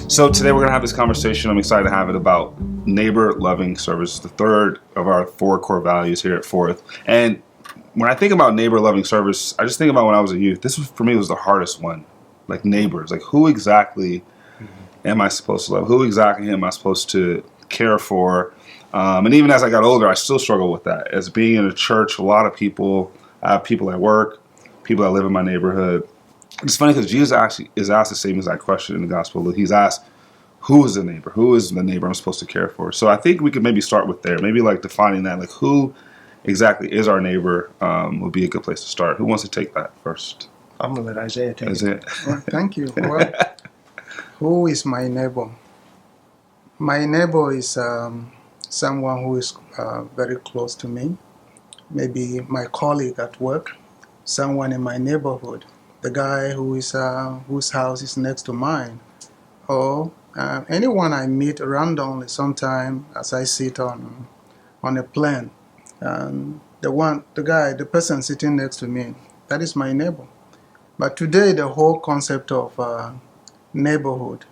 So today we're going to have this conversation. I'm excited to have it about neighbor-loving service, the third of our 4 core values here at Fourth. And when I think about neighbor-loving service, I just think about when I was a youth. This was, for me, was the hardest one. Like neighbors, like who exactly am I supposed to love? Who exactly am I supposed to care for? And even as I got older, I still struggle with that. As being in a church, a lot of people, I have people at work, people that live in my neighborhood. It's funny because Jesus actually is asked the same exact question in the gospel. He's asked, who is the neighbor? Who is the neighbor I'm supposed to care for? So I think we could maybe start with there. Maybe like defining that, like who exactly is our neighbor would be a good place to start. Who wants to take that first? I'm going to let Isaiah take it. Well, thank you. Well, who is my neighbor? My neighbor is someone who is very close to me. Maybe my colleague at work, someone in my neighborhood, the guy who is whose house is next to mine, or anyone I meet randomly sometime as I sit on a plane. The person sitting next to me, that is my neighbor. But today the whole concept of neighborhood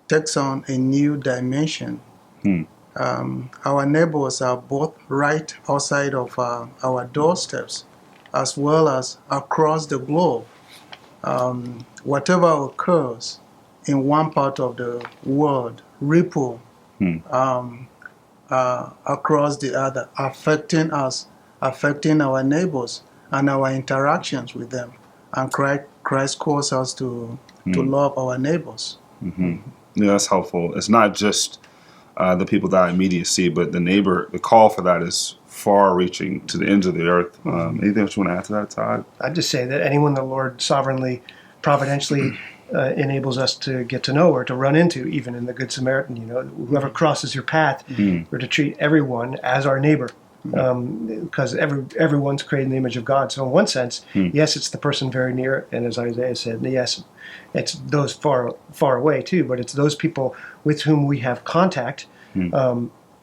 takes on a new dimension. Our neighbors are both right outside of our doorsteps as well as across the globe. Whatever occurs in one part of the world ripple across the other, affecting us, affecting our neighbors and our interactions with them. And Christ calls us to love our neighbors. Yeah, that's helpful. It's not just the people that I immediately see, but the neighbor. The call for that is far-reaching to the ends of the earth. Anything else you want to add to that, Todd? I'd just say that anyone the Lord sovereignly, providentially enables us to get to know or to run into, even in the Good Samaritan, whoever crosses your path, we're to treat everyone as our neighbor. Because everyone's created in the image of God. So in one sense, yes, it's the person very near, and as Isaiah said, yes, it's those far away too, but it's those people with whom we have contact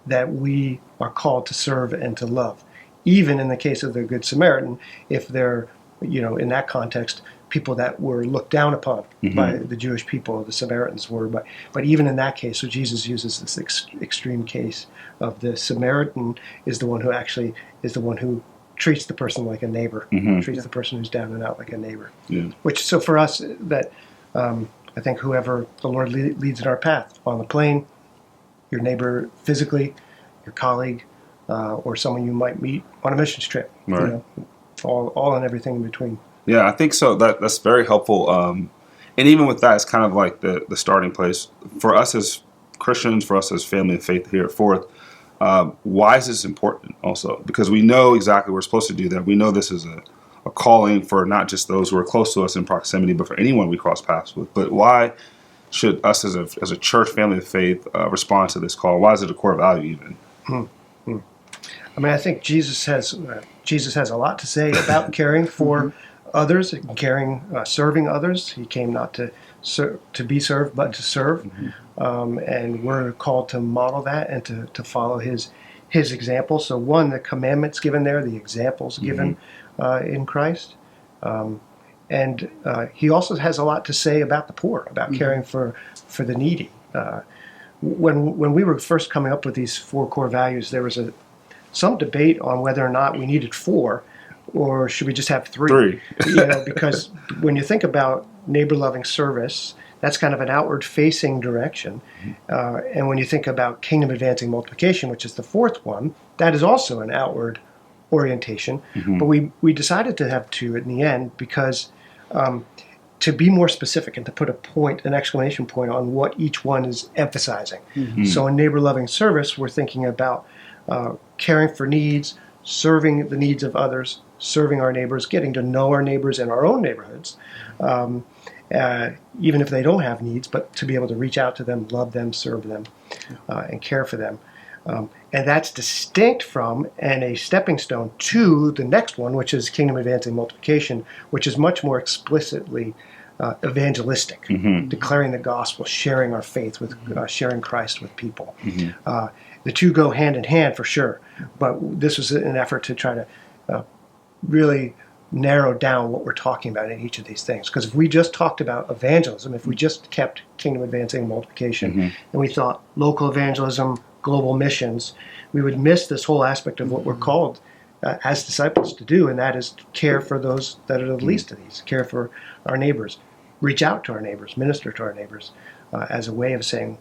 that we are called to serve and to love. Even in the case of the Good Samaritan, if they're, in that context, people that were looked down upon by the Jewish people, the Samaritans were. But even in that case, so Jesus uses this extreme case of the Samaritan is the one who actually is the one who treats the person like a neighbor, treats the person who's down and out like a neighbor. Which, so for us, that I think whoever the Lord leads in our path, on the plane, your neighbor physically, your colleague, or someone you might meet on a missions trip, right. All and everything in between. Yeah, I think so. That's very helpful. And even with that, it's kind of like the starting place. For us as Christians, for us as family of faith here at Fourth, why is this important also? Because we know exactly we're supposed to do that. We know this is a calling for not just those who are close to us in proximity, but for anyone we cross paths with. But why should us as a church family of faith respond to this call? Why is it a core value even? I mean, I think Jesus has a lot to say about caring for others, serving others. He came not to be served, but to serve. And we're called to model that and to follow his example. So one, the commandments given there, the examples given in Christ. And he also has a lot to say about the poor, about caring for the needy. When we were first coming up with these 4 core values, there was some debate on whether or not we needed 4, or should we just have 3? Because when you think about neighbor-loving service, that's kind of an outward-facing direction. And when you think about kingdom-advancing multiplication, which is the 4th one, that is also an outward orientation. But we decided to have 2 in the end because to be more specific and to put an exclamation point on what each one is emphasizing. So in neighbor-loving service, we're thinking about caring for needs, serving the needs of others, serving our neighbors, getting to know our neighbors in our own neighborhoods, even if they don't have needs, but to be able to reach out to them, love them, serve them, and care for them. And that's distinct from and a stepping stone to the next one, which is kingdom advancing multiplication, which is much more explicitly evangelistic, declaring the gospel, sharing our faith with, sharing Christ with people. The 2 go hand in hand for sure, but this was an effort to try to really narrow down what we're talking about in each of these things. Because if we just talked about evangelism, if we just kept kingdom advancing and multiplication, and we thought local evangelism, global missions, we would miss this whole aspect of what we're called as disciples to do, and that is to care for those that are the least of these, care for our neighbors, reach out to our neighbors, minister to our neighbors, as a way of saying,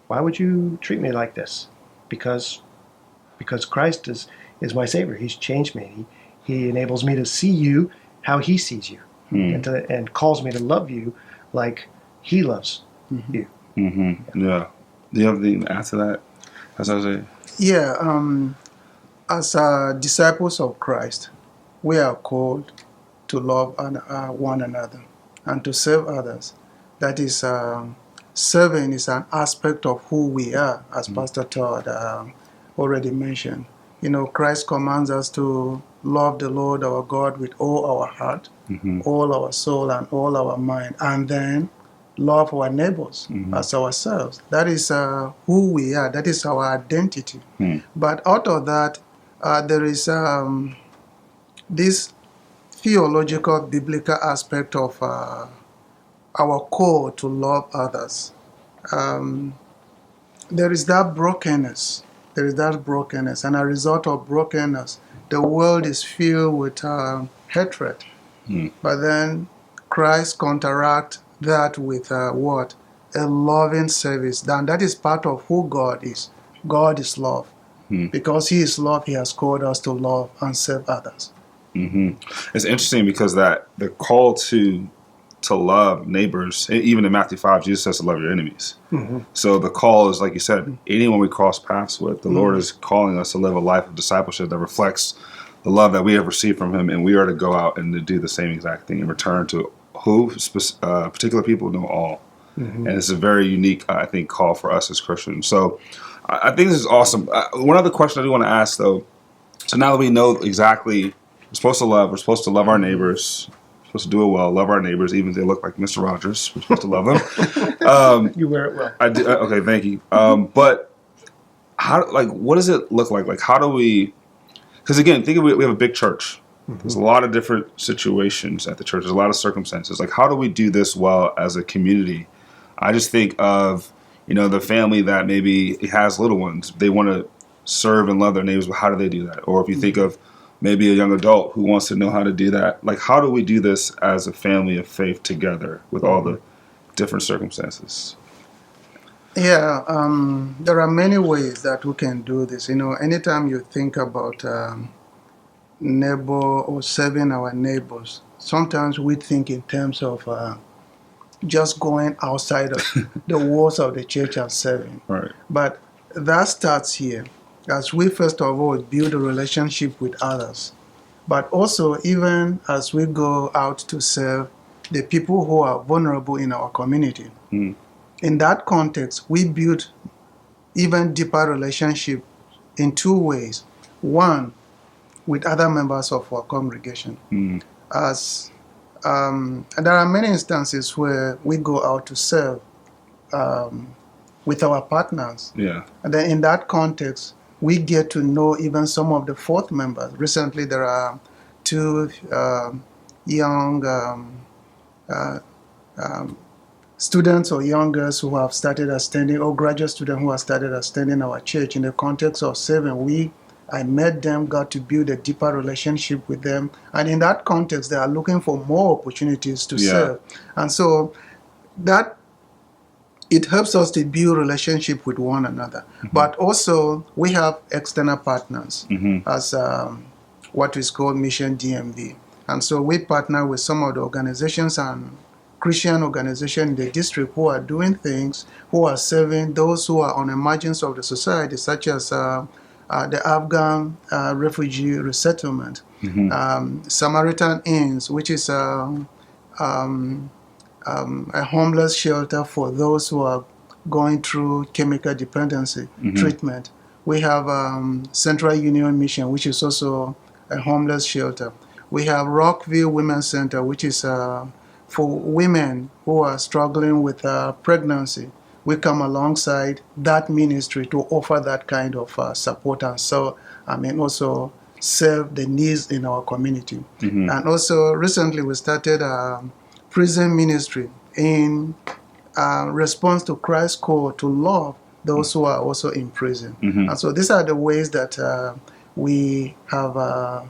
why would you treat me like this? Because Christ is my Savior. He's changed me. He enables me to see you how He sees you, and calls me to love you like He loves you. Yeah. Do you have anything to add to that? As I say. Yeah. As disciples of Christ, we are called to love one another and to serve others. That is, serving is an aspect of who we are, as Pastor Todd already mentioned. Christ commands us to love the Lord our God with all our heart, all our soul, and all our mind, and then love our neighbors as ourselves. That is who we are. That is our identity. But out of that, there is this theological, biblical aspect of our call to love others. There is that brokenness. And as a result of brokenness, the world is filled with hatred. But then Christ counteracts that with what? A loving service. And that is part of who God is. God is love. Because He is love, He has called us to love and serve others. It's interesting because the call to love neighbors, even in Matthew 5, Jesus says to love your enemies. So the call is, like you said, anyone we cross paths with, the Lord is calling us to live a life of discipleship that reflects the love that we have received from Him, and we are to go out and to do the same exact thing in return to particular people, no, all. And it's a very unique, I think, call for us as Christians. So I think this is awesome. One other question I do want to ask, though. So now that we know exactly we're supposed to love our neighbors, we're supposed to do it well, love our neighbors, even if they look like Mr. Rogers, we're supposed to love them. You wear it well. I do, okay, thank you. But what does it look like? Like, how do we? Because again, think of it, we have a big church. There's a lot of different situations at the church. There's a lot of circumstances. Like, how do we do this well as a community? I just think of, the family that maybe has little ones. They want to serve and love their neighbors, but how do they do that? Or if you think of maybe a young adult who wants to know how to do that, like, how do we do this as a family of faith together with all the different circumstances? Yeah, there are many ways that we can do this. Anytime you think about neighbor or serving our neighbors, sometimes we think in terms of just going outside of the walls of the church and serving. Right. But that starts here, as we first of all build a relationship with others. But also, even as we go out to serve the people who are vulnerable in our community. In that context, we build even deeper relationship in two ways. One, with other members of our congregation. And there are many instances where we go out to serve with our partners. Yeah. And then in that context, we get to know even some of the fourth members. Recently, there are two young students or young girls who have started attending, or graduate students who have started attending our church. In the context of serving, I met them, got to build a deeper relationship with them. And in that context, they are looking for more opportunities to serve. And so that it helps us to build relationship with one another. But also, we have external partners as what is called Mission DMV. And so we partner with some of the organizations and Christian organizations in the district who are doing things, who are serving those who are on the margins of the society, such as the Afghan refugee resettlement, Samaritan Inns, which is a homeless shelter for those who are going through chemical dependency treatment. We have Central Union Mission, which is also a homeless shelter. We have Rockville Women's Center, which is for women who are struggling with pregnancy. We come alongside that ministry to offer that kind of support. And so, also serve the needs in our community. And also recently we started a prison ministry in response to Christ's call to love those who are also in prison. And so these are the ways that we have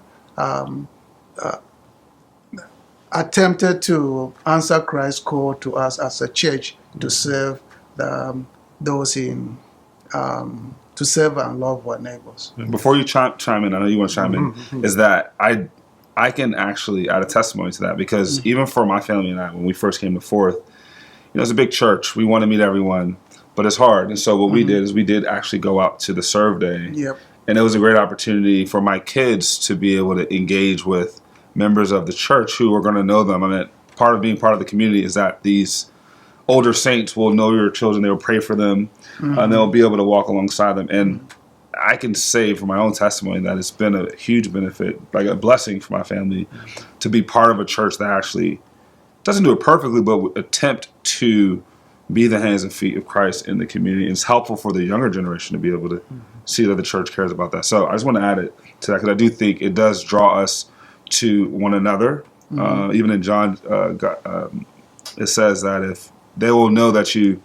attempted to answer Christ's call to us as a church to serve those in to serve and love our neighbors. Before you chime in, I know you want to chime in, is that I can actually add a testimony to that, because even for my family and I, when we first came to Fourth, it's a big church. We want to meet everyone, but it's hard. And so what we did is we did actually go out to the serve day. Yep. And it was a great opportunity for my kids to be able to engage with members of the church who are going to know them. I mean, part of being part of the community is that these older saints will know your children. They will pray for them, and they'll be able to walk alongside them. And I can say from my own testimony that it's been a huge benefit, like a blessing for my family, to be part of a church that actually doesn't do it perfectly, but would attempt to be the hands and feet of Christ in the community. And it's helpful for the younger generation to be able to see that the church cares about that. So I just want to add it to that, because I do think it does draw us to one another. Even in John, it says that if they will know that you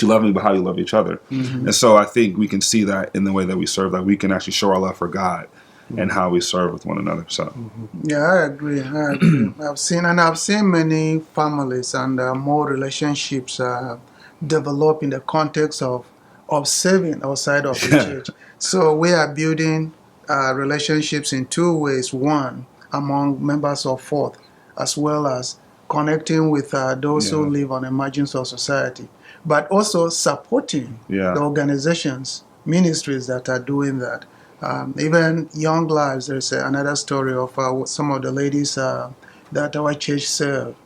love me, but how you love each other. And so I think we can see that in the way that we serve, that we can actually show our love for God and how we serve with one another. So yeah, I agree. I've seen many families and more relationships develop in the context of serving outside of the church. So we are building relationships in two ways. One, among members of Fourth, as well as connecting with those who live on the margins of society, but also supporting the organizations, ministries that are doing that. Even Young Lives, there's another story of some of the ladies that our church serve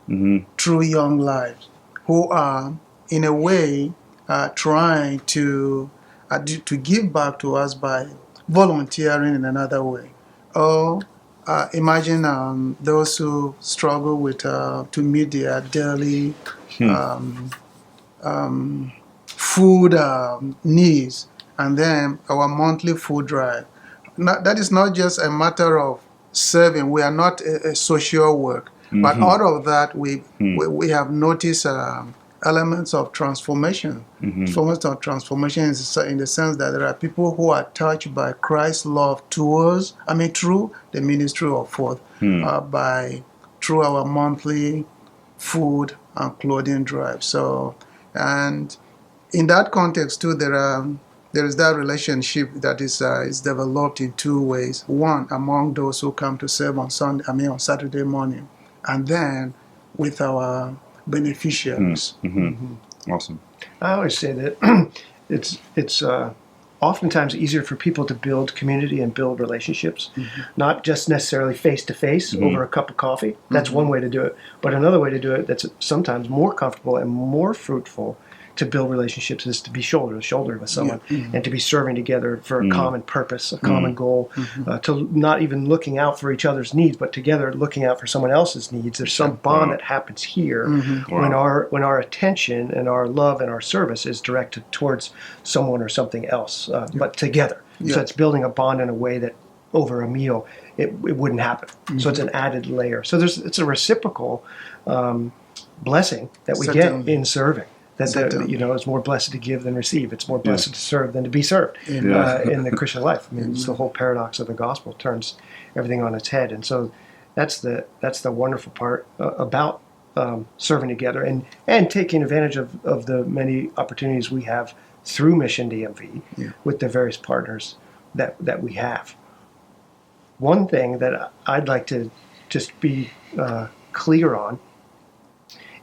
through Young Lives, who are, in a way, trying to give back to us by volunteering in another way. Or imagine those who struggle with to meet their daily food needs, and then our monthly food drive. That is not just a matter of serving. We are not a social work, but out of that we have noticed elements of transformation. Forms of transformation in the sense that there are people who are touched by Christ's love through the ministry of Fourth, through our monthly food and clothing drive. So, and in that context too, there is that relationship that is developed in two ways. One, among those who come to serve on Saturday morning, and then with our beneficiaries. Awesome. I always say that it's oftentimes easier for people to build community and build relationships, not just necessarily face-to-face over a cup of coffee. That's one way to do it. But another way to do it that's sometimes more comfortable and more fruitful to build relationships is to be shoulder to shoulder with someone and to be serving together for a common purpose, a common goal, to not even looking out for each other's needs, but together looking out for someone else's needs. There's some bond that happens here when our attention and our love and our service is directed towards someone or something else, but together. So it's building a bond in a way that over a meal it wouldn't happen. So it's an added layer. So it's a reciprocal blessing that we get in serving. That it's more blessed to give than receive. It's more blessed to serve than to be served in the Christian life. I mean, it's the whole paradox of the gospel, turns everything on its head. And so that's the wonderful part about serving together and taking advantage of the many opportunities we have through Mission DMV with the various partners that we have. One thing that I'd like to just be clear on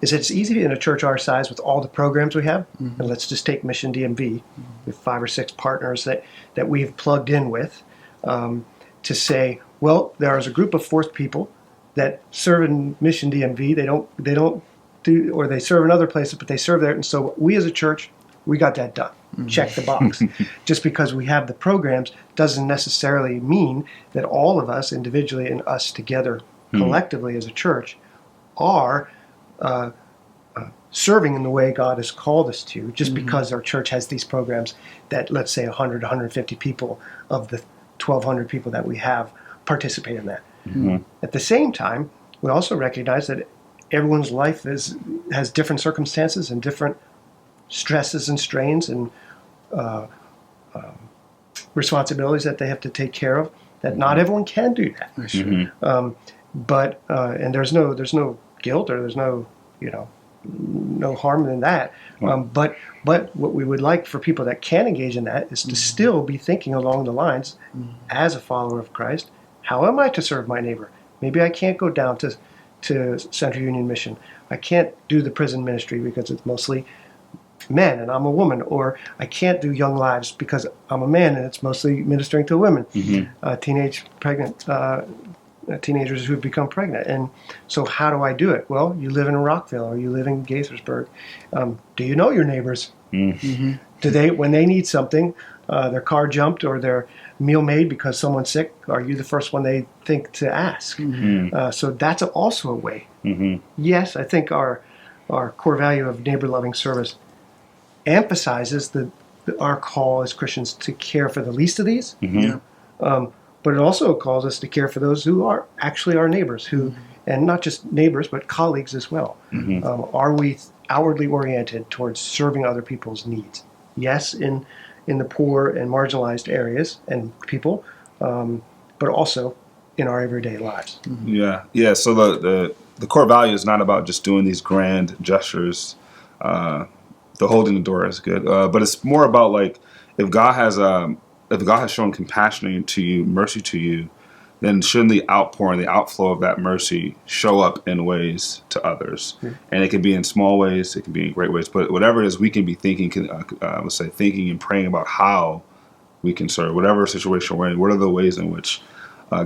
is it's easy in a church our size with all the programs we have, and let's just take Mission DMV with 5 or 6 partners that we've plugged in with, to say, well, there is a group of Fourth people that serve in Mission DMV. They don't do, or they serve in other places, but they serve there, and so we as a church, we got that done. Check the box. Just because we have the programs doesn't necessarily mean that all of us individually and us together collectively as a church are serving in the way God has called us to, just because our church has these programs that, let's say, 100, 150 people of the 1,200 people that we have participate in that. Mm-hmm. At the same time, we also recognize that everyone's life has different circumstances and different stresses and strains and responsibilities that they have to take care of, that not everyone can do that. Mm-hmm. But there's no guilt, or there's no no harm in that. But what we would like for people that can engage in that is to still be thinking along the lines, as a follower of Christ, how am I to serve my neighbor? Maybe I can't go down to Central Union Mission. I can't do the prison ministry because it's mostly men and I'm a woman, or I can't do Young Lives because I'm a man and it's mostly ministering to women, teenagers who've become pregnant. And so how do I do it? Well, you live in Rockville or you live in Gaithersburg. Do you know your neighbors? Mm-hmm. Do they, when they need something, their car jumped or their meal made because someone's sick, are you the first one they think to ask? Mm-hmm. So that's also a way. Mm-hmm. Yes, I think our core value of neighbor-loving service emphasizes our call as Christians to care for the least of these. Mm-hmm. But it also calls us to care for those who are actually our neighbors, and not just neighbors, but colleagues as well. Mm-hmm. Are we outwardly oriented towards serving other people's needs? Yes, in the poor and marginalized areas and people, but also in our everyday lives. Mm-hmm. Yeah. So the core value is not about just doing these grand gestures. The holding the door is good, but it's more about, like, if God has shown compassion to you, mercy to you, then shouldn't the outpouring, the outflow of that mercy show up in ways to others? Mm-hmm. And it can be in small ways, it can be in great ways, but whatever it is, we can be thinking and praying about how we can serve, whatever situation we're in. What are the ways in which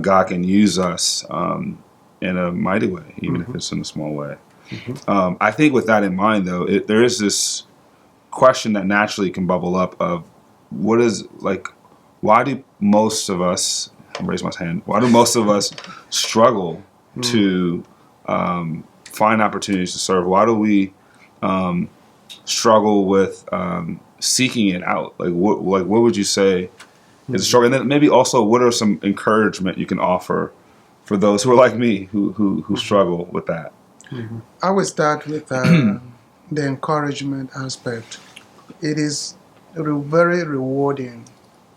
God can use us in a mighty way, even if it's in a small way? Mm-hmm. I think with that in mind, though, there is this question that naturally can bubble up of why do most of us, I'll raise my hand, why do most of us struggle to find opportunities to serve? Why do we struggle with seeking it out? What would you say is a struggle? And then maybe also, what are some encouragement you can offer for those who are like me, who struggle with that? Mm-hmm. I would start with the encouragement aspect. It is very rewarding,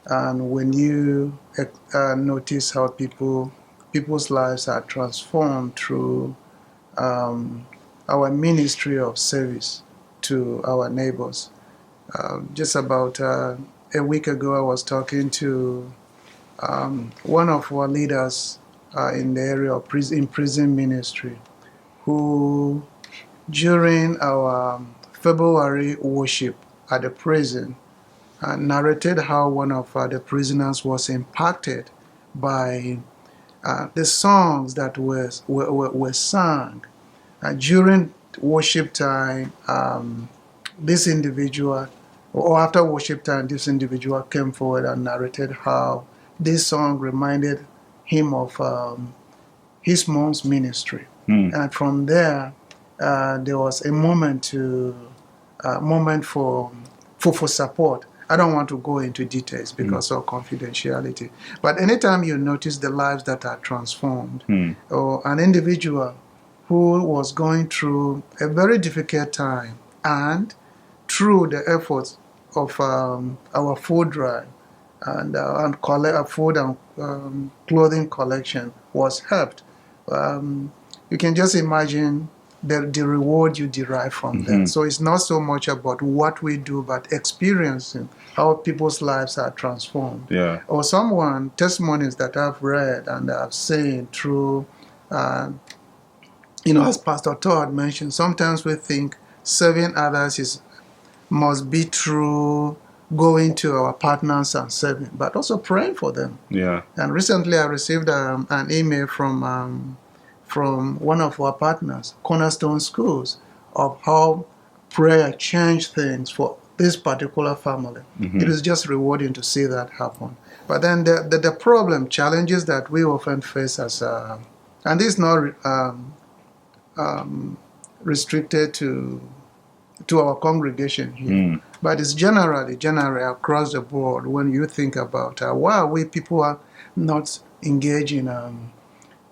and when you notice how people's lives are transformed through our ministry of service to our neighbors. Just about a week ago, I was talking to one of our leaders in the area of prison ministry, who during our February worship at the prison narrated how one of the prisoners was impacted by the songs that were sung during worship time. This individual, or after worship time, this individual came forward and narrated how this song reminded him of his mom's ministry. And from there, there was a moment for support. I don't want to go into details because of confidentiality. But anytime you notice the lives that are transformed, or an individual who was going through a very difficult time, and through the efforts of our food drive and food and clothing collection was helped, you can just imagine the reward you derive from that. So it's not so much about what we do, but experiencing how people's lives are transformed. Yeah. Or testimonies that I've read and I've seen through, as Pastor Todd mentioned, sometimes we think serving others must be through going to our partners and serving, but also praying for them. Yeah. And recently I received an email from one of our partners, Cornerstone Schools, of how prayer changed things for this particular family. It is just rewarding to see that happen. But then the challenges that we often face as, and this is not restricted to to our congregation here. But it's generally across the board when you think about why are we people are not engaged in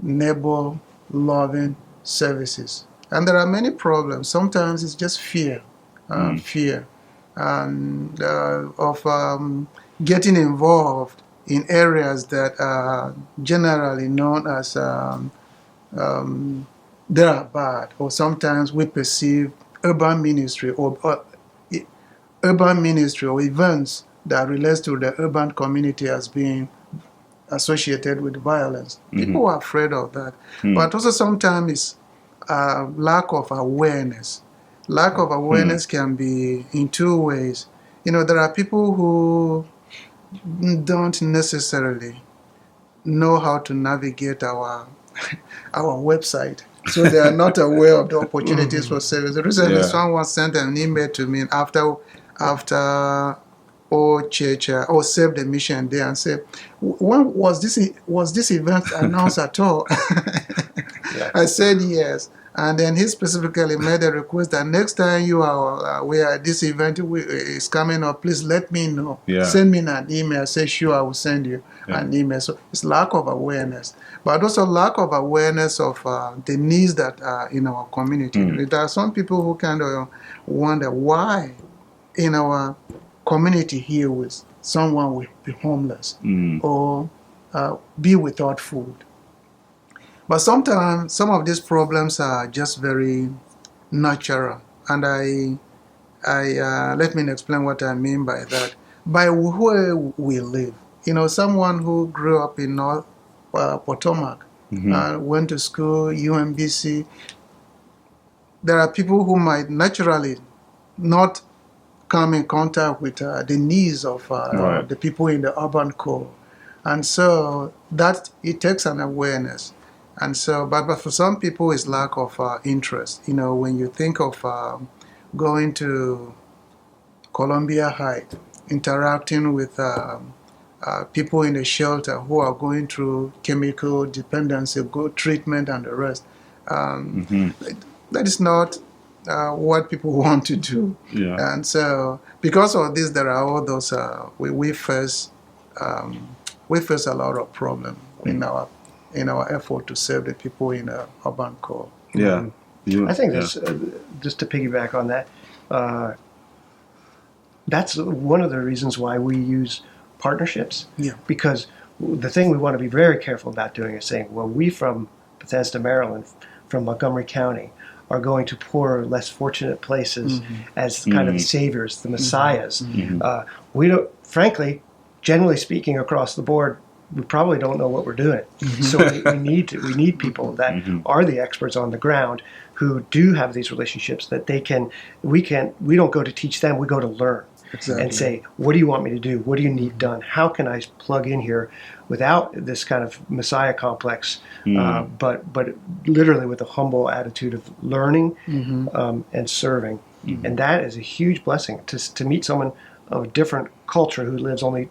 neighbor-loving services. And there are many problems. Sometimes it's just fear of getting involved in areas that are generally known as they are bad, or sometimes we perceive urban ministry or events that relates to the urban community as being associated with violence. People are afraid of that. But also sometimes it's lack of awareness. Lack of awareness can be in two ways. There are people who don't necessarily know how to navigate our website. So they are not aware of the opportunities for service. Recently, someone sent an email to me after church or Save the Mission Day and said, "When was this event announced at all?" I said yes. And then he specifically made a request that next time you are where this event is coming up, please let me know. Send me an email. Say, sure, I will send you an email. So it's lack of awareness. But also lack of awareness of the needs that are in our community. There are some people who kind of wonder why in our community here with someone will be homeless or be without food. But sometimes some of these problems are just very natural, and I let me explain what I mean by that. By where we live, someone who grew up in North Potomac, went to school, UMBC. There are people who might naturally not come in contact with the needs of the people in the urban core, and so that it takes an awareness. And so, but for some people, it's lack of interest. When you think of going to Columbia Heights, interacting with people in the shelter who are going through chemical dependency, treatment, and the rest, that is not what people want to do. And so, because of this, there are all those we face a lot of problems in our effort to serve the people in the urban core. I think that's, just to piggyback on that, that's one of the reasons why we use partnerships. Because the thing we want to be very careful about doing is saying, well, we from Bethesda, Maryland, from Montgomery County, are going to poor, less fortunate places as kind of the saviors, the messiahs. We don't, frankly, generally speaking, across the board, we probably don't know what we're doing. So we need people that are the experts on the ground who do have these relationships that we don't go to teach them, we go to learn. And say, what do you want me to do? What do you need done? How can I plug in here without this kind of messiah complex, but literally with a humble attitude of learning and serving. And that is a huge blessing to meet someone of a different culture who lives only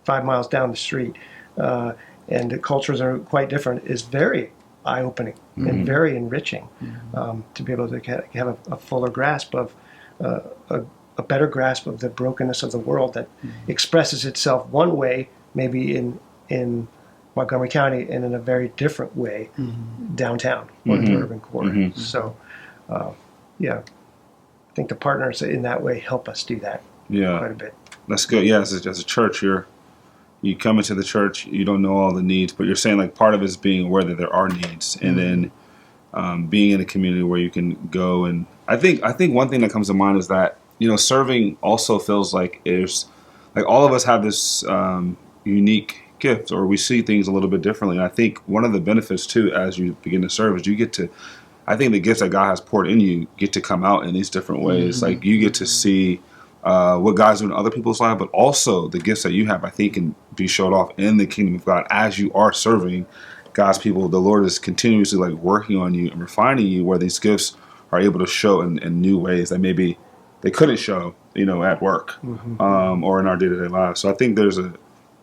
5 miles down the street. And the cultures are quite different, is very eye-opening and very enriching to be able to have a fuller grasp of a better grasp of the brokenness of the world that expresses itself one way, maybe in Montgomery County, and in a very different way downtown or in the urban core. So, I think the partners in that way help us do that quite a bit. That's good. Yeah, as a church, you come into the church, you don't know all the needs, but you're saying like part of it is being aware that there are needs, and then being in a community where you can go. And I think one thing that comes to mind is that serving also feels like there's like all of us have this unique gift, or we see things a little bit differently. And I think one of the benefits too, as you begin to serve, is you get to, I think the gifts that God has poured in you get to come out in these different ways. Like you get to see what God's doing in other people's lives, but also the gifts that you have, I think, can be showed off in the kingdom of God as you are serving God's people. The Lord is continuously like working on you and refining you, where these gifts are able to show in new ways that maybe they couldn't show, at work or in our day-to-day lives. So I think there's a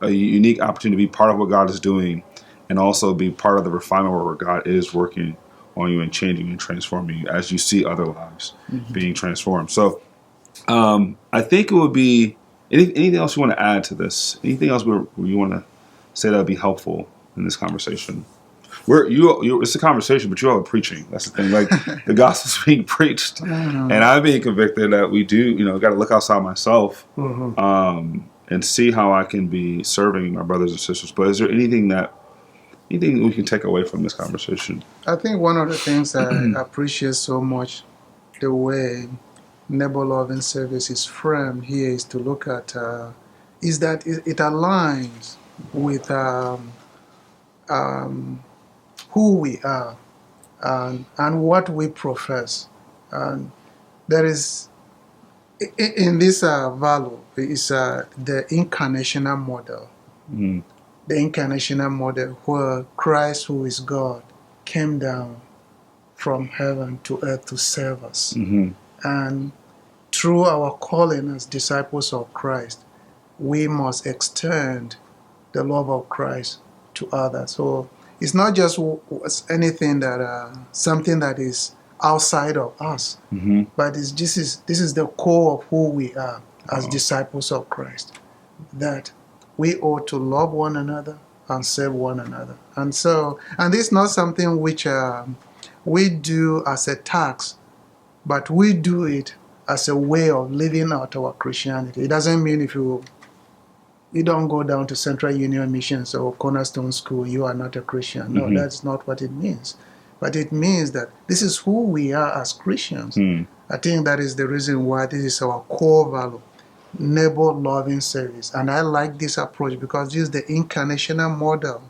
unique opportunity to be part of what God is doing, and also be part of the refinement where God is working on you and changing and transforming you as you see other lives being transformed. So I think it would be anything else you want to add to this? Anything else where you want to say that would be helpful in this conversation? It's a conversation, but you all are preaching. That's the thing. Like the gospel's being preached, and I'm being convicted that we do. Got to look outside myself and see how I can be serving my brothers and sisters. But is there anything we can take away from this conversation? I think one of the things I appreciate so much, the way neighbor loving service is framed here, is to look at is that it aligns with who we are and what we profess. And there is, in this value, is the incarnational model. The incarnational model where Christ, who is God, came down from heaven to earth to serve us. And through our calling as disciples of Christ, we must extend the love of Christ to others. So it's not just anything that something that is outside of us, but this is the core of who we are as disciples of Christ. That we ought to love one another and serve one another. And this is not something which we do as a task, but we do it as a way of living out our Christianity. It doesn't mean if you don't go down to Central Union Missions or Cornerstone School, you are not a Christian. No, that's not what it means. But it means that this is who we are as Christians. I think that is the reason why this is our core value, neighbor-loving service. And I like this approach because this is the incarnational model.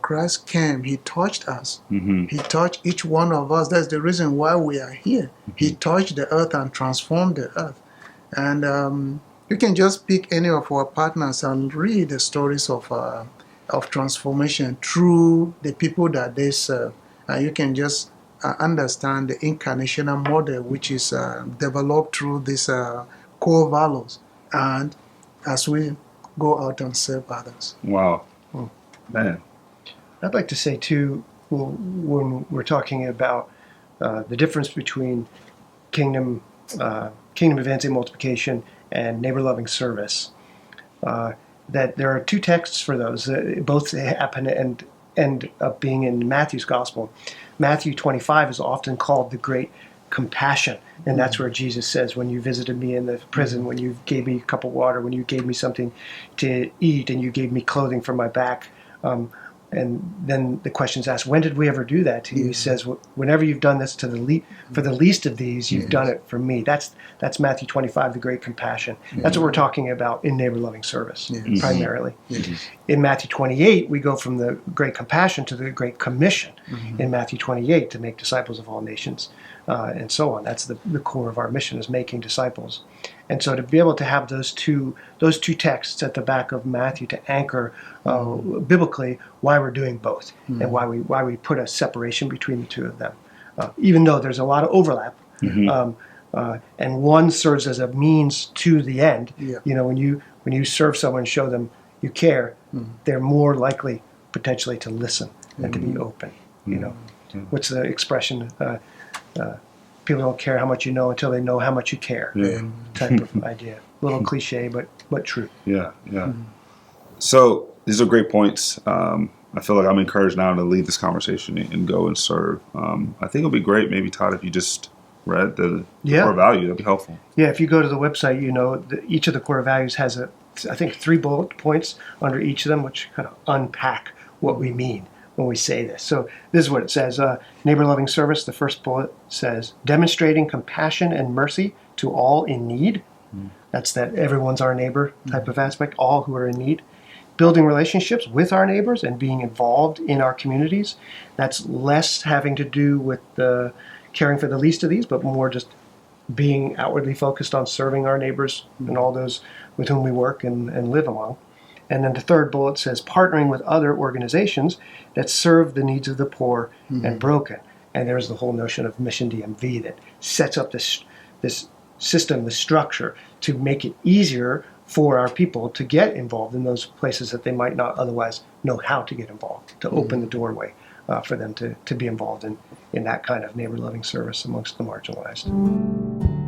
Christ came, he touched us. He touched each one of us. That's the reason why we are here. He touched the earth and transformed the earth. And you can just pick any of our partners and read the stories of transformation through the people that they serve. And you can just understand the incarnational model, which is developed through these core values. And as we go out and serve others. Wow. Man. I'd like to say, too, when we're talking about the difference between kingdom advancing multiplication and neighbor-loving service, that there are two texts for those. Both happen and end up being in Matthew's gospel. Matthew 25 is often called the Great Compassion, and that's where Jesus says, when you visited me in the prison, when you gave me a cup of water, when you gave me something to eat, and you gave me clothing for my back. And then the question is asked, when did we ever do that to you? He says, whenever you've done this for the least of these, you've done it for me. That's Matthew 25, the Great Compassion. That's what we're talking about in neighbor-loving service, primarily. In Matthew 28, we go from the Great Compassion to the Great Commission in Matthew 28 to make disciples of all nations, and so on. That's the core of our mission, is making disciples. And so to be able to have those two texts at the back of Matthew to anchor biblically why we're doing both and why we put a separation between the two of them, even though there's a lot of overlap, and one serves as a means to the end. When you serve someone, show them you care, they're more likely potentially to listen and to be open. What's the expression? People don't care how much you know until they know how much you care. Type of idea. A little cliche, but true. Yeah. So these are great points. I feel like I'm encouraged now to lead this conversation and go and serve. I think it'll be great, maybe, Todd, if you just read the core value. That'd be helpful. Yeah, if you go to the website, each of the core values has I think 3 bullet points under each of them, which kind of unpack what we mean when we say this. So this is what it says. Neighbor-loving service, the first bullet says, demonstrating compassion and mercy to all in need. That's that everyone's our neighbor type of aspect, all who are in need. Building relationships with our neighbors and being involved in our communities. That's less having to do with the caring for the least of these, but more just being outwardly focused on serving our neighbors and all those with whom we work and live among. And then the third bullet says partnering with other organizations that serve the needs of the poor and broken. And there's the whole notion of Mission DMV that sets up this system, this structure to make it easier for our people to get involved in those places that they might not otherwise know how to get involved, to open the doorway for them to be involved in that kind of neighbor loving service amongst the marginalized.